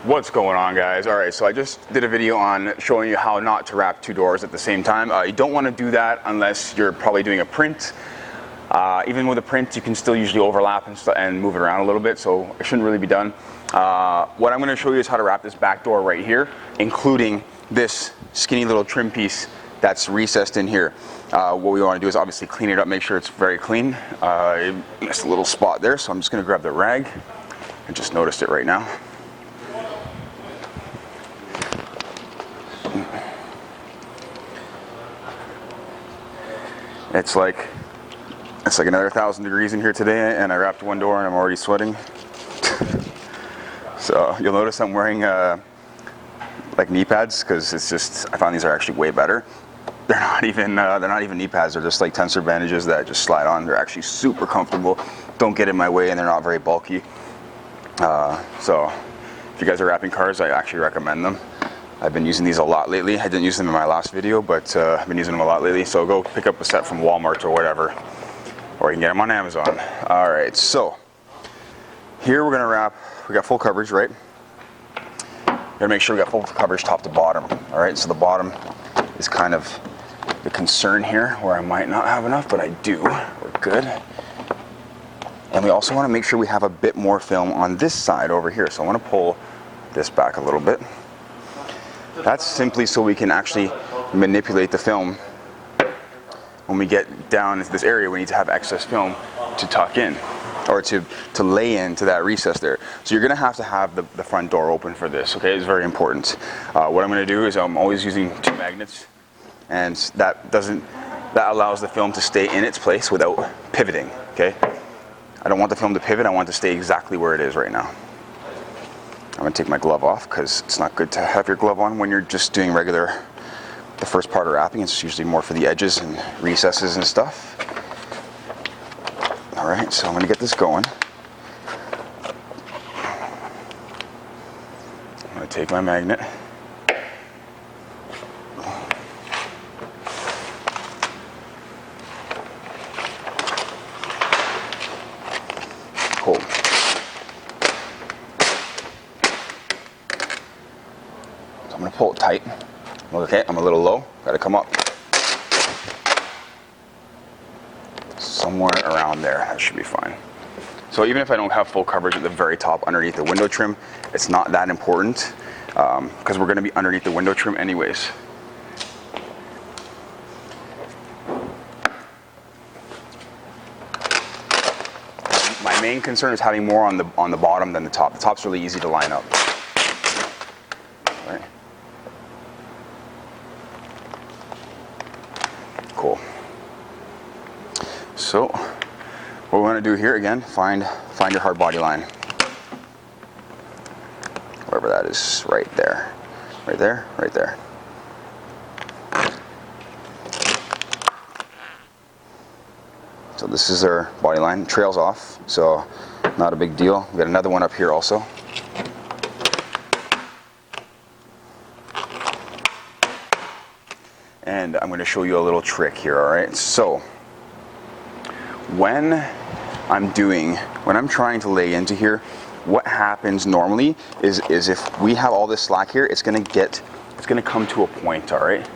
What's going on, guys? All right, so I just did a video on showing you how not to wrap two doors at the same time. You don't want to do that unless you're probably doing a print. Even with a print, you can still usually overlap and move it around a little bit, so it shouldn't really be done. What I'm going to show you is how to wrap this back door right here, including this skinny little trim piece that's recessed in here. What we want to do is obviously clean it up, make sure it's very clean. Missed a little spot there, so I'm just going to grab the rag. I just noticed it right now. It's like another 1,000 degrees in here today, and I wrapped one door and I'm already sweating. So you'll notice I'm wearing like knee pads, because it's just, I found these are actually way better. They're not even knee pads. They're just like tensor bandages that just slide on. They're actually super comfortable, don't get in my way, and they're not very bulky. So if you guys are wrapping cars, I actually recommend them. I've been using these a lot lately. I didn't use them in my last video, but I've been using them a lot lately. So go pick up a set from Walmart or whatever, or you can get them on Amazon. All right, so here we're gonna wrap. We got full coverage, right? Gotta make sure we got full coverage top to bottom. All right, so the bottom is kind of the concern here, where I might not have enough, but I do. We're good. And we also want to make sure we have a bit more film on this side over here. So I want to pull this back a little bit. That's simply so we can actually manipulate the film. When we get down into this area, we need to have excess film to tuck in, or to lay into that recess there. So you're going to have the front door open for this, okay? It's very important. What I'm going to do is I'm always using two magnets, and that allows the film to stay in its place without pivoting, okay? I don't want the film to pivot. I want it to stay exactly where it is right now. I'm going to take my glove off, because it's not good to have your glove on when you're just doing the first part of wrapping. It's usually more for the edges and recesses and stuff. All right, so I'm going to get this going. I'm going to take my magnet. Cool. So I'm going to pull it tight. Okay, I'm a little low. Got to come up. Somewhere around there. That should be fine. So even if I don't have full coverage at the very top underneath the window trim, it's not that important, because we're going to be underneath the window trim anyways. My main concern is having more on the bottom than the top. The top's really easy to line up. Right. Cool. So what we want to do here, again, find your hard body line. Wherever that is, right there. Right there, right there. So this is our body line. Trails off, so not a big deal. We got another one up here also. And I'm going to show you a little trick here, all right? So when I'm trying to lay into here, what happens normally is if we have all this slack here, it's going to come to a point, all right?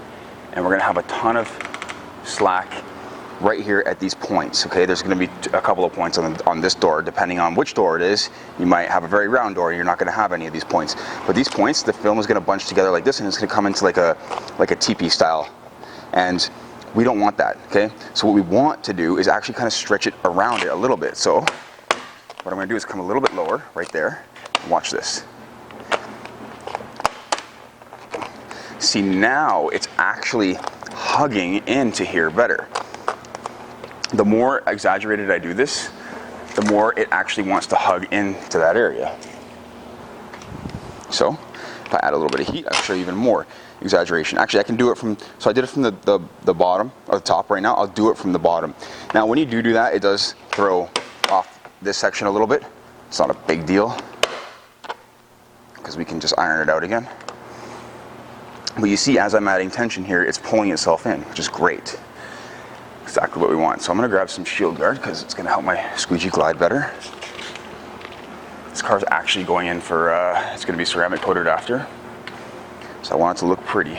And we're going to have a ton of slack right here at these points, okay? There's going to be a couple of points on this door. Depending on which door it is, you might have a very round door and you're not going to have any of these points. But these points, the film is going to bunch together like this, and it's going to come into like a teepee style. And we don't want that, okay? So what we want to do is actually kind of stretch it around it a little bit. So what I'm going to do is come a little bit lower right there. Watch this. See, now it's actually hugging into here better. The more exaggerated I do this, the more it actually wants to hug into that area. So if I add a little bit of heat, I'll show you even more exaggeration. Actually, I can do it so I did it from the bottom, or the top right now. I'll do it from the bottom. Now, when you do that, it does throw off this section a little bit. It's not a big deal, because we can just iron it out again. But you see, as I'm adding tension here, it's pulling itself in, which is great. Exactly what we want. So I'm going to grab some shield guard, because it's going to help my squeegee glide better. It's car's actually going in for, it's going to be ceramic coated after. So I want it to look pretty.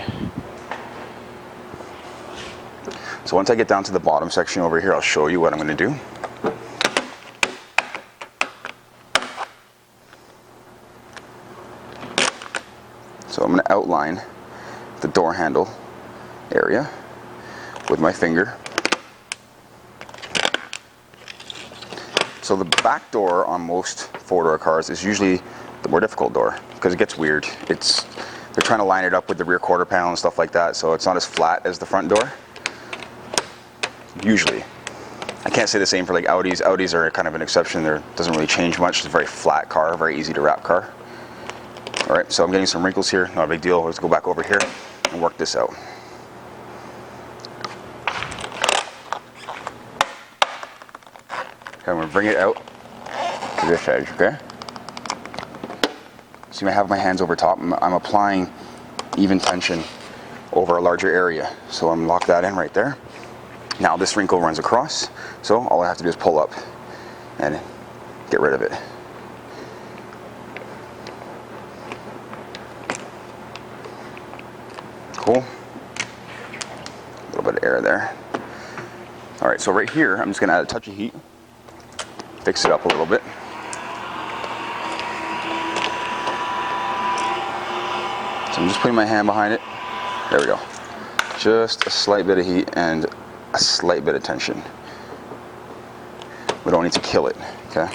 So once I get down to the bottom section over here, I'll show you what I'm going to do. So I'm going to outline the door handle area with my finger. So the back door on most four-door cars is usually the more difficult door because it gets weird. They're trying to line it up with the rear quarter panel and stuff like that, so it's not as flat as the front door. Usually. I can't say the same for like Audis. Audis are kind of an exception. There doesn't really change much. It's a very flat car, very easy to wrap car. All right, so I'm getting some wrinkles here. Not a big deal. Let's go back over here and work this out. Okay, I'm going to bring it out to this edge, okay? See, I have my hands over top. I'm applying even tension over a larger area. So I'm lock that in right there. Now this wrinkle runs across, so all I have to do is pull up and get rid of it. Cool. A little bit of air there. All right, so right here, I'm just going to add a touch of heat. Fix it up a little bit. So I'm just putting my hand behind it. There we go. Just a slight bit of heat and a slight bit of tension. We don't need to kill it, okay?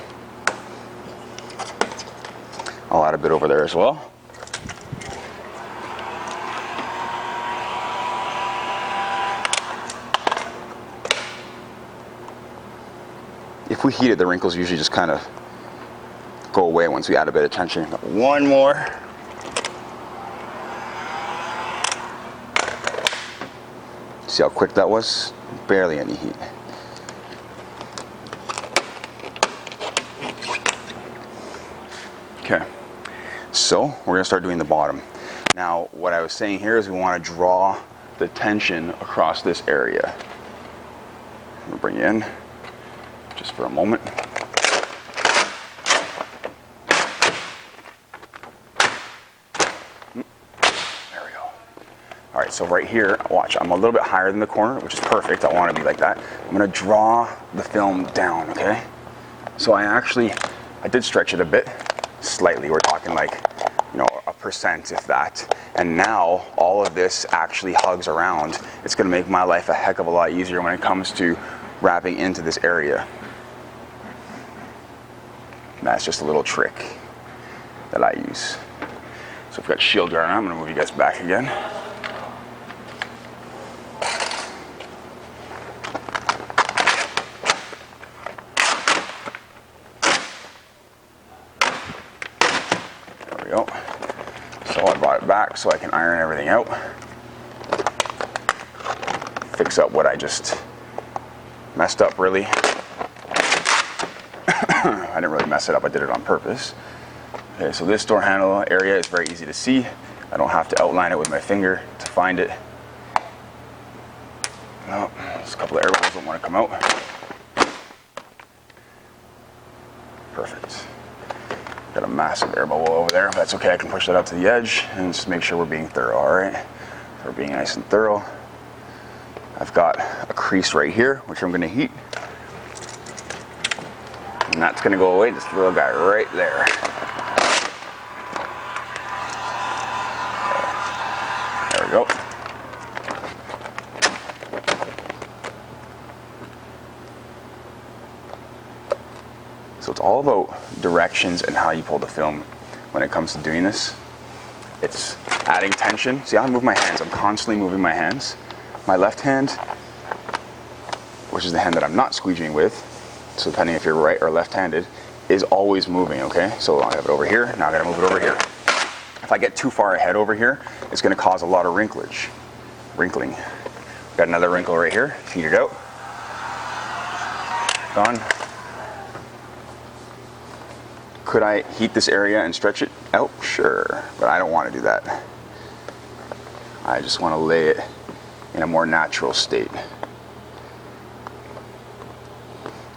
I'll add a bit over there as well. If we heat it, the wrinkles usually just kind of go away once we add a bit of tension. One more. See how quick that was? Barely any heat. Okay, so we're gonna start doing the bottom. Now, what I was saying here is we want to draw the tension across this area. I'm gonna bring you in just for a moment. There we go. All right, so right here, watch, I'm a little bit higher than the corner, which is perfect. I want to be like that. I'm gonna draw the film down, okay? So I did stretch it a bit, slightly. We're talking like, you know, a percent, if that. And now all of this actually hugs around. It's gonna make my life a heck of a lot easier when it comes to wrapping into this area. And that's just a little trick that I use. So we've got shield guard on. I'm gonna move you guys back again. There we go. So I brought it back so I can iron everything out. Fix up what I just messed up, really. I didn't really mess it up, I did it on purpose. Okay, so this door handle area is very easy to see. I don't have to outline it with my finger to find it. No, there's a couple of air bubbles that want to come out. Perfect. Got a massive air bubble over there. That's okay, I can push that up to the edge and just make sure we're being thorough, all right? So we're being nice and thorough. I've got a crease right here, which I'm gonna heat. And that's gonna go away, this little guy right there. There we go. So it's all about directions and how you pull the film when it comes to doing this. It's adding tension. See how I move my hands? I'm constantly moving my hands. My left hand, which is the hand that I'm not squeegeeing with, so depending if you're right or left-handed, is always moving, okay? So I have it over here, now I gotta move it over here. If I get too far ahead over here, it's gonna cause a lot of wrinkling. Got another wrinkle right here, feed it out. Gone. Could I heat this area and stretch it out? Sure, but I don't wanna do that. I just wanna lay it in a more natural state.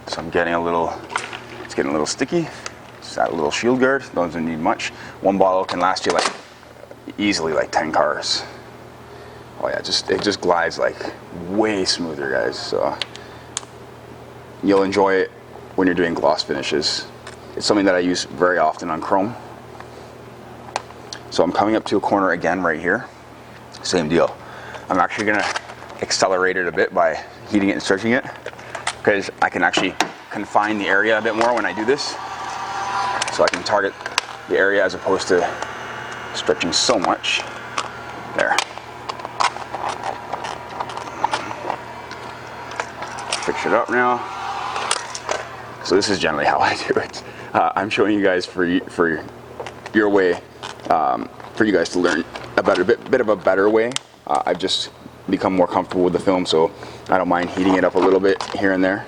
So I'm getting it's getting a little sticky. Just that little shield guard, doesn't need much. One bottle can last you like easily like 10 cars. Oh yeah, it just glides like way smoother, guys. So you'll enjoy it when you're doing gloss finishes. It's something that I use very often on chrome. So I'm coming up to a corner again right here. Same deal. I'm actually gonna accelerate it a bit by heating it and stretching it, because I can actually confine the area a bit more when I do this. So I can target the area as opposed to stretching so much. There. Fix it up now. So this is generally how I do it. I'm showing you guys for your way, for you guys to learn about a bit of a better way. I've just become more comfortable with the film, so I don't mind heating it up a little bit here and there.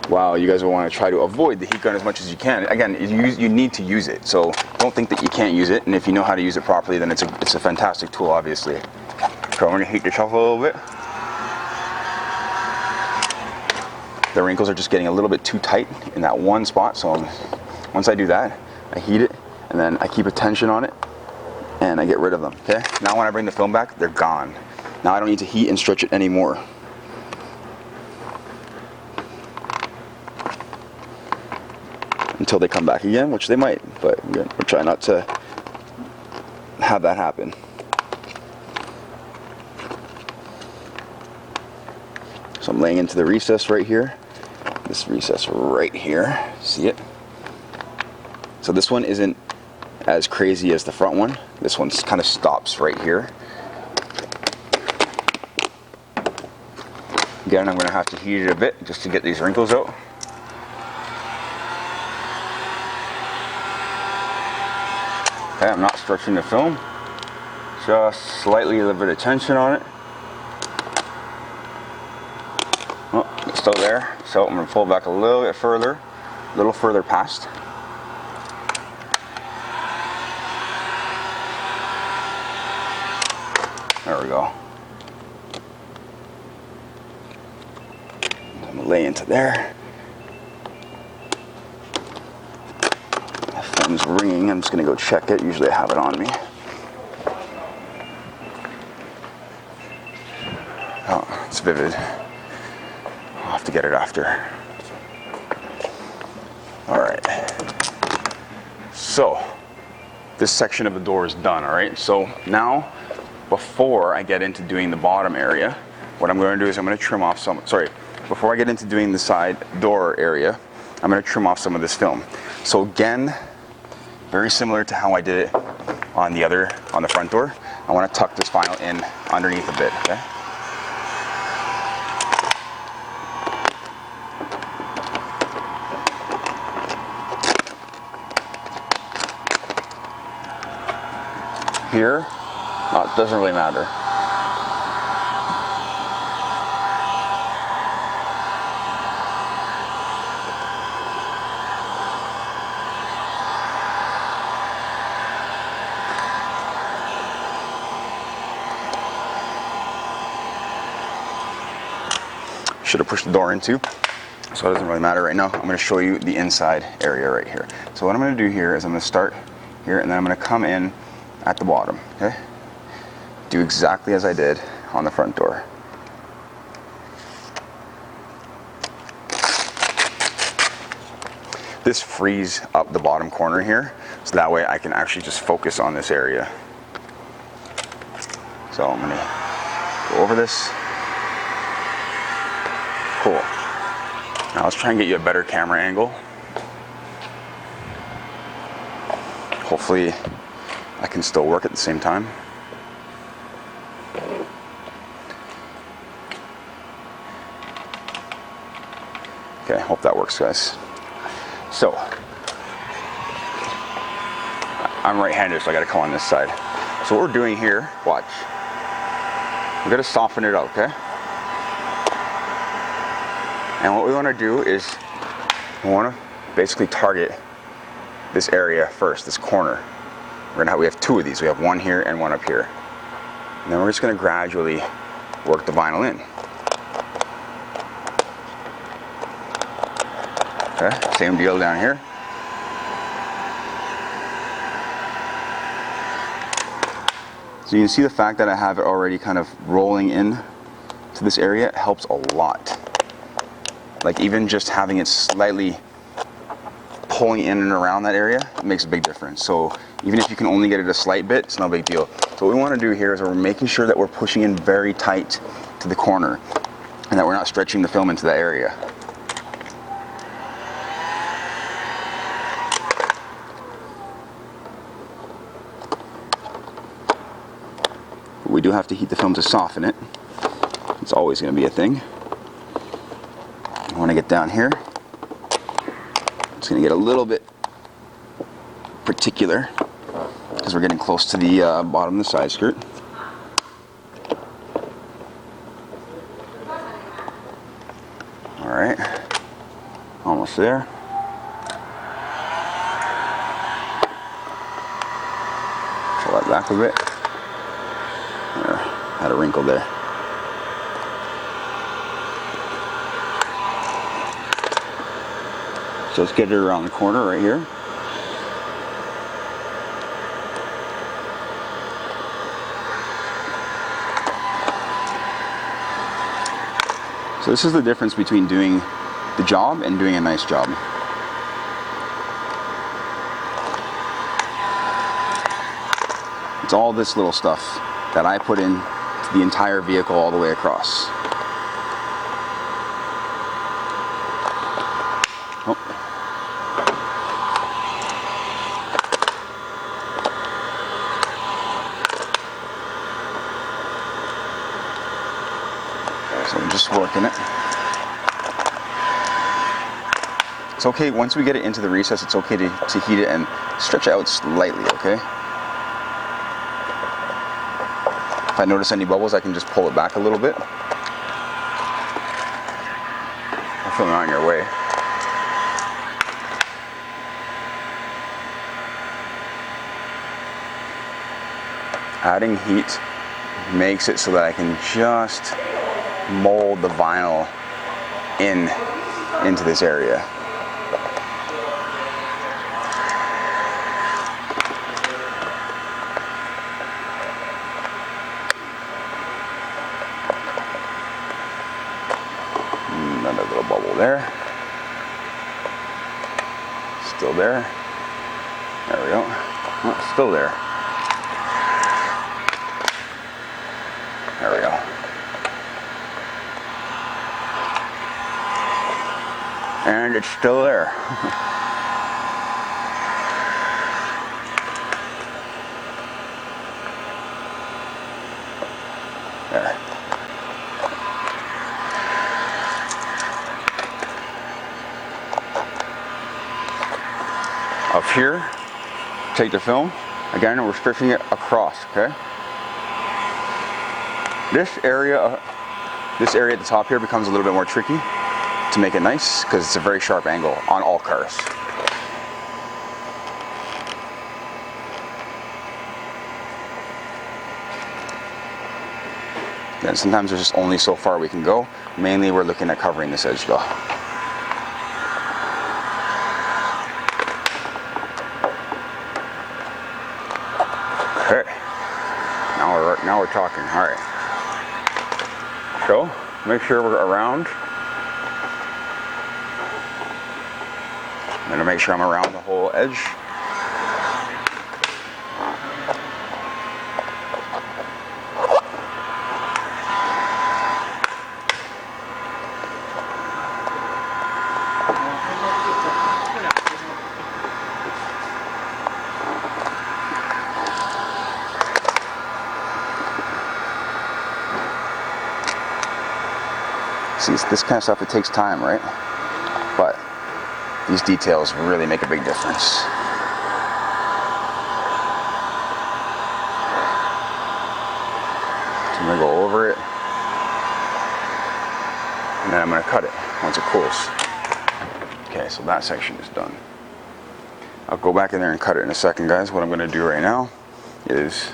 Wow, you guys will want to try to avoid the heat gun as much as you can. Again, you need to use it, so don't think that you can't use it. And if you know how to use it properly, then it's a fantastic tool, obviously. So I'm going to heat this up a little bit. The wrinkles are just getting a little bit too tight in that one spot, so once I do that, I heat it, and then I keep a tension on it, and I get rid of them, okay? Now when I bring the film back, they're gone. Now I don't need to heat and stretch it anymore. Until they come back again, which they might, but we'll try not to have that happen. So I'm laying into the recess right here. This recess right here, see it? So this one isn't as crazy as the front one. This one kind of stops right here. Again, I'm going to have to heat it a bit just to get these wrinkles out. Okay, I'm not stretching the film, just slightly a little bit of tension on it. Oh, it's still there, so I'm going to pull back a little bit further, a little further past. There we go. I'm going to lay into there. My phone's ringing, I'm just going to go check it. Usually I have it on me. Oh, it's vivid. I'll have to get it after. Alright. So, this section of the door is done, alright? So now, before I get into doing the bottom area, what I'm going to do is I'm going to trim off before I get into doing the side door area, I'm going to trim off some of this film. So again, very similar to how I did it on the front door, I want to tuck this vinyl in underneath a bit, okay? Here, it doesn't really matter. Should have pushed the door in too, so it doesn't really matter right now. I'm going to show you the inside area right here. So what I'm going to do here is I'm going to start here, and then I'm going to come in at the bottom, okay? Do exactly as I did on the front door. This frees up the bottom corner here, so that way I can actually just focus on this area. So I'm gonna go over this. Cool. Now let's try and get you a better camera angle. Hopefully I can still work at the same time. Okay, hope that works, guys. So, I'm right-handed, so I gotta come on this side. So what we're doing here, watch. We're gonna soften it out, okay? And what we wanna do is, we wanna basically target this area first, this corner. We have two of these. We have one here and one up here. And then we're just gonna gradually work the vinyl in. Okay, same deal down here. So you can see the fact that I have it already kind of rolling in to this area helps a lot. Like even just having it slightly pulling in and around that area makes a big difference. So even if you can only get it a slight bit, it's no big deal. So what we want to do here is we're making sure that we're pushing in very tight to the corner and that we're not stretching the film into that area. We do have to heat the film to soften it. It's always going to be a thing. I want to get down here. It's going to get a little bit particular because we're getting close to the bottom of the side skirt. Alright, almost there. Pull that back a bit. There, had a wrinkle there. So let's get it around the corner right here. So this is the difference between doing the job and doing a nice job. It's all this little stuff that I put in the entire vehicle all the way across. Oh. So I'm just working it. It's okay, once we get it into the recess, it's okay to heat it and stretch it out slightly, okay? If I notice any bubbles, I can just pull it back a little bit. I'll film it on your way. Adding heat makes it so that I can just mold the vinyl into this area. Another little bubble there. Still there. There we go. Oh, still there. There we go. And it's still there. There. Up here, take the film. Again, we're stretching it across, okay? This area at the top here becomes a little bit more tricky to make it nice because it's a very sharp angle on all cars. And sometimes there's just only so far we can go. Mainly we're looking at covering this edge though. Okay, now we're talking. All right. So make sure we're around. I'm gonna make sure I'm around the whole edge. See, it's this kind of stuff, it takes time, right? But these details really make a big difference. So I'm gonna go over it, and then I'm gonna cut it once it cools. Okay, so that section is done. I'll go back in there and cut it in a second, guys. What I'm gonna do right now is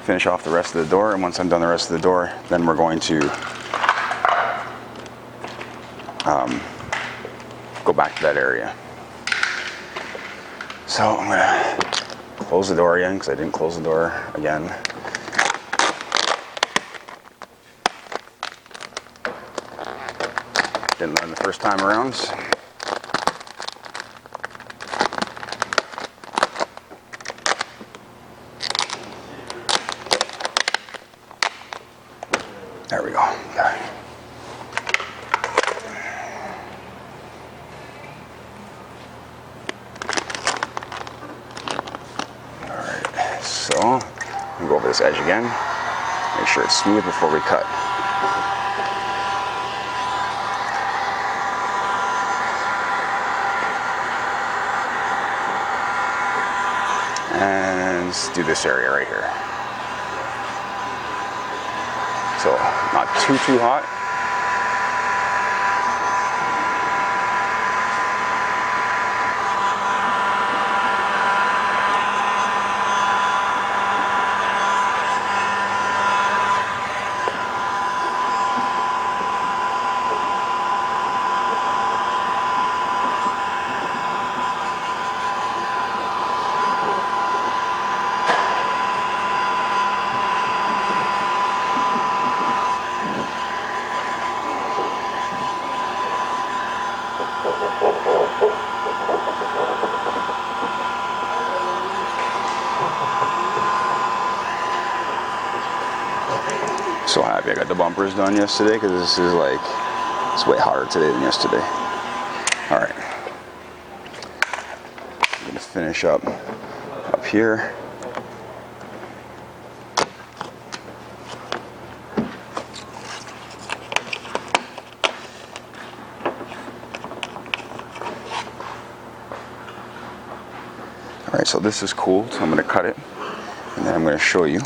finish off the rest of the door, and once I'm done the rest of the door, then we're going to go back to that area. So I'm gonna close the door again because I didn't close the door again. Didn't learn the first time around. There we go. Okay. Alright, so we'll go over this edge again. Make sure it's smooth before we cut. And let's do this area right here. So not too hot. So happy I got the bumpers done yesterday, because this is like, it's way hotter today than yesterday. All right, I'm gonna finish up here. All right, so this is cool, so I'm gonna cut it, and then I'm gonna show you.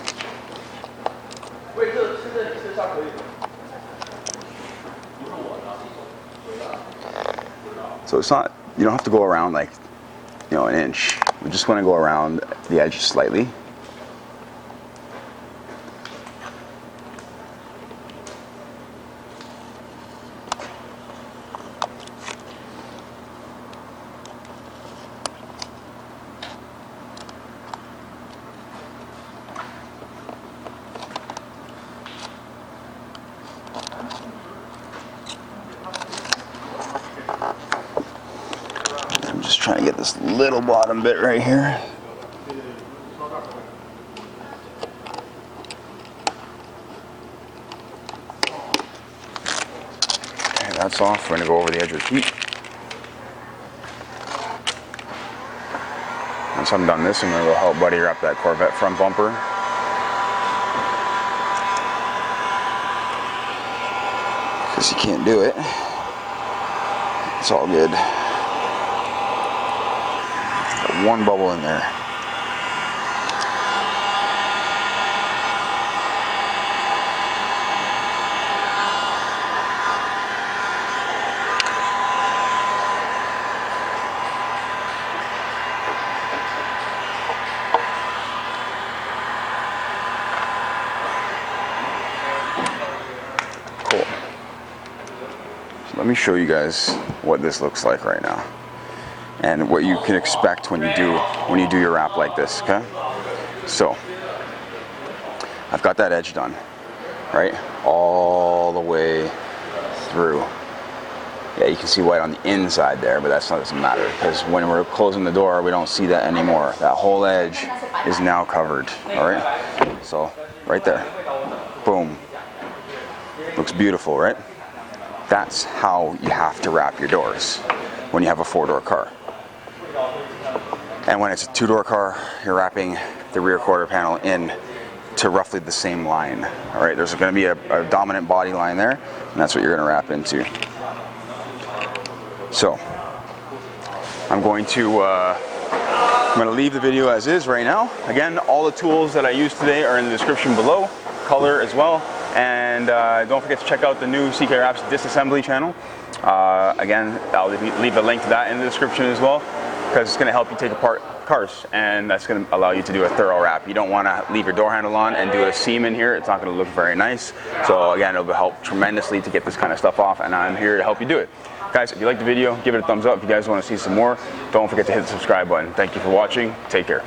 So it's not, you don't have to go around like, you know, an inch. We just want to go around the edge slightly. I'm just trying to get this little bottom bit right here. Okay, that's off. We're going to go over the edge with heat. Once I'm done this, I'm going to go help Buddy wrap that Corvette front bumper. Because he can't do it. It's all good. Got one bubble in there. Cool. So let me show you guys what this looks like right now, and what you can expect when you do your wrap like this. Okay, so I've got that edge done, right, all the way through. Yeah, you can see white on the inside there, but doesn't matter, because when we're closing the door, we don't see that anymore. That whole edge is now covered. All right, so right there, boom, looks beautiful, right? That's how you have to wrap your doors when you have a 4-door car. And when it's a 2-door car, you're wrapping the rear quarter panel in to roughly the same line. All right, there's going to be a dominant body line there, and that's what you're going to wrap into. So I'm going to leave the video as is right now. Again, all the tools that I used today are in the description below, color as well. And don't forget to check out the new CK Wraps disassembly channel. Again, I'll leave a link to that in the description as well, because it's going to help you take apart cars, and that's going to allow you to do a thorough wrap. You don't want to leave your door handle on and do a seam in here. It's not going to look very nice. So again, it'll help tremendously to get this kind of stuff off, and I'm here to help you do it. Guys, if you like the video, give it a thumbs up. If you guys want to see some more, don't forget to hit the subscribe button. Thank you for watching. Take care.